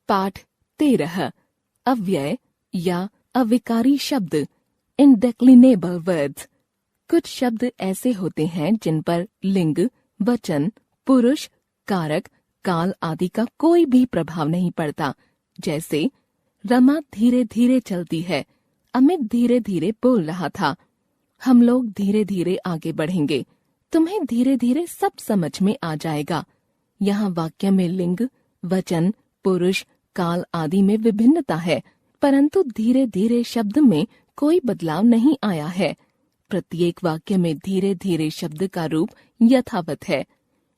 पाठ 13 अव्यय या अविकारी शब्द इंडेक्लिनेबल वर्ड्स। कुछ शब्द ऐसे होते हैं जिन पर लिंग, वचन, पुरुष, कारक, काल आदि का कोई भी प्रभाव नहीं पड़ता। जैसे रमा धीरे धीरे चलती है, अमित धीरे धीरे बोल रहा था, हम लोग धीरे धीरे आगे बढ़ेंगे, तुम्हें धीरे धीरे सब समझ में आ जाएगा। यहाँ वाक्य में लिंग, वचन, पुरुष, काल आदि में विभिन्नता है, परंतु धीरे धीरे शब्द में कोई बदलाव नहीं आया है। प्रत्येक वाक्य में धीरे धीरे शब्द का रूप यथावत है।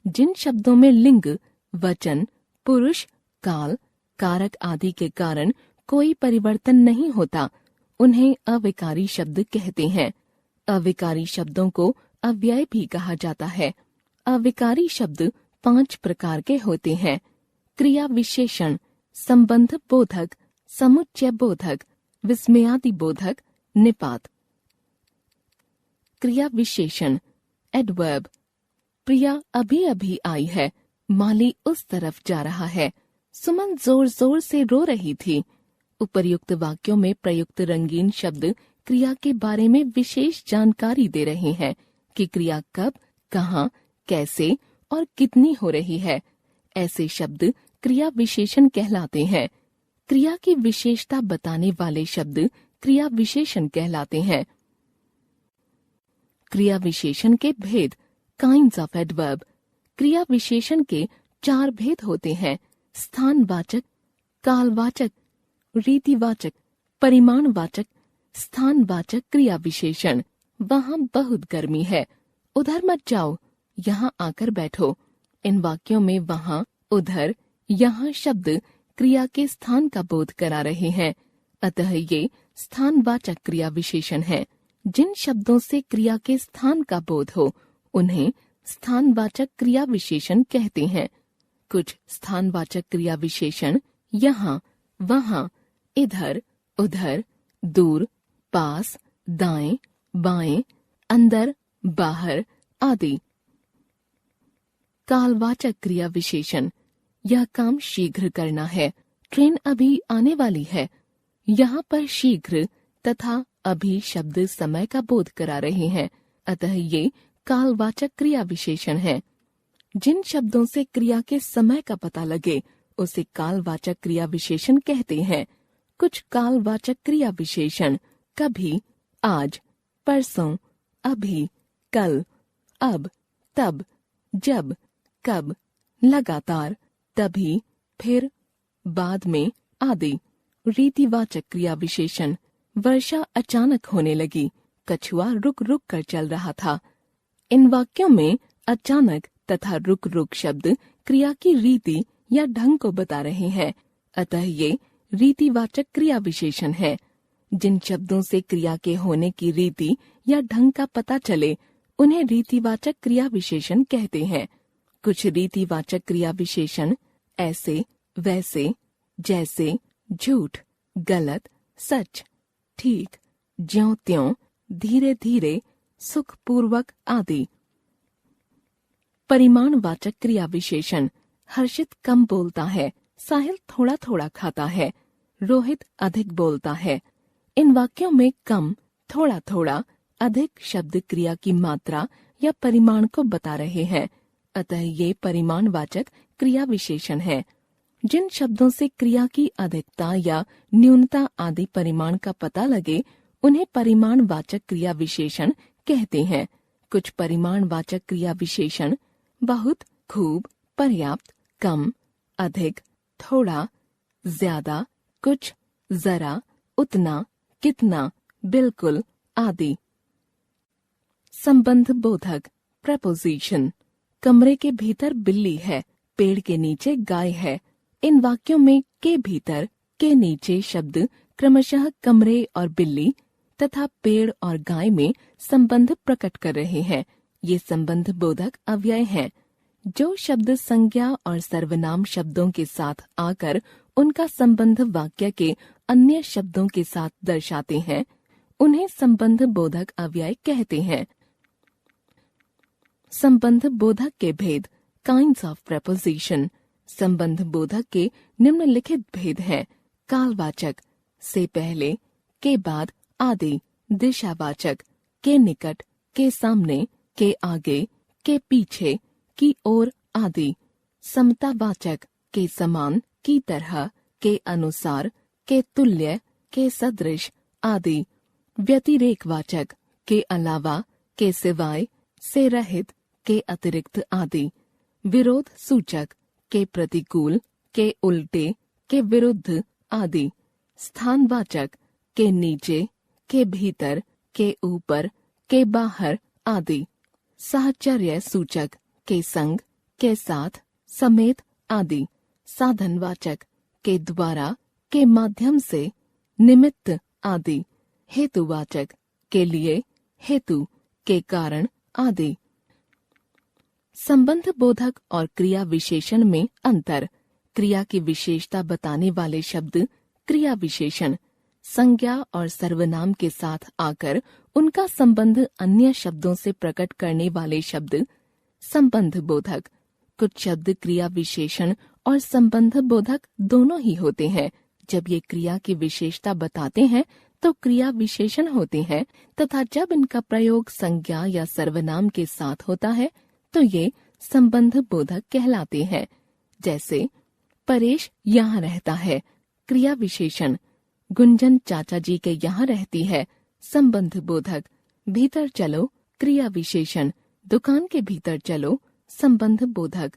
जिन शब्दों में लिंग, वचन, पुरुष, काल, कारक आदि के कारण कोई परिवर्तन नहीं होता, उन्हें अविकारी शब्द कहते हैं। अविकारी शब्दों को अव्यय भी कहा जाता है। अविकारी शब्द 5 प्रकार के होते हैं: क्रिया विशेषण, संबंध बोधक, समुच्चय बोधक, विस्मयादि बोधक, निपात। क्रिया विशेषण एडवर्ब। प्रिया अभी अभी आई है, माली उस तरफ जा रहा है, सुमन जोर जोर से रो रही थी। उपर्युक्त वाक्यों में प्रयुक्त रंगीन शब्द क्रिया के बारे में विशेष जानकारी दे रहे हैं कि क्रिया कब, कहाँ, कैसे और कितनी हो रही है। ऐसे शब्द क्रिया विशेषण कहलाते हैं। क्रिया की विशेषता बताने वाले शब्द क्रिया विशेषण कहलाते हैं। क्रिया विशेषण के भेद काइंड्स ऑफ एडवर्ब। क्रिया विशेषण के 4 भेद होते हैं: स्थानवाचक, कालवाचक, रीतिवाचक, परिमाणवाचक। स्थानवाचक क्रिया विशेषण: वहाँ बहुत गर्मी है, उधर मत जाओ, यहाँ आकर बैठो। इन वाक्यों में वहाँ, उधर, यहाँ शब्द क्रिया के स्थान का बोध करा रहे हैं, अतः ये स्थानवाचक क्रिया विशेषण हैं। जिन शब्दों से क्रिया के स्थान का बोध हो उन्हें स्थानवाचक क्रिया विशेषण कहते हैं। कुछ स्थानवाचक क्रिया विशेषण यहाँ, वहाँ, इधर, उधर, दूर, पास, दाएं, बाएं, अंदर, बाहर आदि। कालवाचक क्रिया विशेषण: यह काम शीघ्र करना है, ट्रेन अभी आने वाली है। यहाँ पर शीघ्र तथा अभी शब्द समय का बोध करा रहे हैं, अतः ये कालवाचक क्रिया विशेषण है। जिन शब्दों से क्रिया के समय का पता लगे उसे कालवाचक क्रिया विशेषण कहते हैं। कुछ कालवाचक क्रिया विशेषण कभी, आज, परसों, अभी, कल, अब, तब, जब, कब, लगातार, तभी, फिर, बाद में आदि। रीतिवाचक क्रिया विशेषण: वर्षा अचानक होने लगी, कछुआ रुक रुक कर चल रहा था। इन वाक्यों में अचानक तथा रुक रुक शब्द क्रिया की रीति या ढंग को बता रहे हैं, अतः ये रीतिवाचक क्रिया विशेषण है। जिन शब्दों से क्रिया के होने की रीति या ढंग का पता चले उन्हें रीतिवाचक क्रिया विशेषण कहते हैं। कुछ रीतिवाचक क्रिया विशेषण ऐसे, वैसे, जैसे, झूठ, गलत, सच, ठीक, ज्यों त्यों, धीरे धीरे, सुखपूर्वक आदि। परिमाणवाचक क्रिया विशेषण: हर्षित कम बोलता है, साहिल थोड़ा थोड़ा खाता है, रोहित अधिक बोलता है। इन वाक्यों में कम, थोड़ा थोड़ा, अधिक शब्द क्रिया की मात्रा या परिमाण को बता रहे हैं, अतः ये परिमाणवाचक क्रिया विशेषण है। जिन शब्दों से क्रिया की अधिकता या न्यूनता आदि परिमाण का पता लगे उन्हें परिमाणवाचक क्रिया विशेषण कहते हैं। कुछ परिमाणवाचक क्रिया विशेषण बहुत, खूब, पर्याप्त, कम, अधिक, थोड़ा, ज्यादा, कुछ, जरा, उतना, कितना, बिल्कुल आदि। संबंध बोधक प्रपोजिशन: कमरे के भीतर बिल्ली है, पेड़ के नीचे गाय है। इन वाक्यों में के भीतर, के नीचे शब्द क्रमशः कमरे और बिल्ली तथा पेड़ और गाय में संबंध प्रकट कर रहे हैं। ये संबंध बोधक अव्यय हैं। जो शब्द संज्ञा और सर्वनाम शब्दों के साथ आकर उनका संबंध वाक्य के अन्य शब्दों के साथ दर्शाते हैं उन्हें संबंध बोधक अव्यय कहते हैं। संबंध बोधक के भेद काइंड्स ऑफ प्रपोजिशन। संबंध बोधक के निम्नलिखित भेद हैं। कालवाचक, से पहले, के बाद, आदि। दिशावाचक, के निकट, के सामने, के आगे, के पीछे, की ओर, आदि। समतावाचक, के समान, की तरह, के अनुसार, के तुल्य, के सदृश, आदि। व्यतिरेकवाचक, के अलावा, के सिवाय, से रहित, के अतिरिक्त, आदि। विरोध सूचक, के प्रतिकूल, के उल्टे, के विरुद्ध, आदि। स्थानवाचक, के नीचे, के भीतर, के ऊपर, के बाहर, आदि। साहचर्य सूचक, के संग, के साथ, समेत, आदि। साधनवाचक, के द्वारा, के माध्यम से, निमित्त, आदि। हेतुवाचक, के लिए, हेतु, के कारण, आदि। संबंध बोधक और क्रिया विशेषण में अंतर। क्रिया की विशेषता बताने वाले शब्द क्रिया विशेषण। संज्ञा और सर्वनाम के साथ आकर उनका संबंध अन्य शब्दों से प्रकट करने वाले शब्द संबंध बोधक। कुछ शब्द क्रिया विशेषण और संबंध बोधक दोनों ही होते हैं। जब ये क्रिया की विशेषता बताते हैं तो क्रिया विशेषण होते हैं, तथा जब इनका प्रयोग संज्ञा या सर्वनाम के साथ होता है तो ये संबंध बोधक कहलाते हैं। जैसे परेश यहाँ रहता है, क्रिया विशेषण। गुंजन चाचा जी के यहाँ रहती है, संबंध बोधक। भीतर चलो, क्रिया विशेषण। दुकान के भीतर चलो, संबंध बोधक।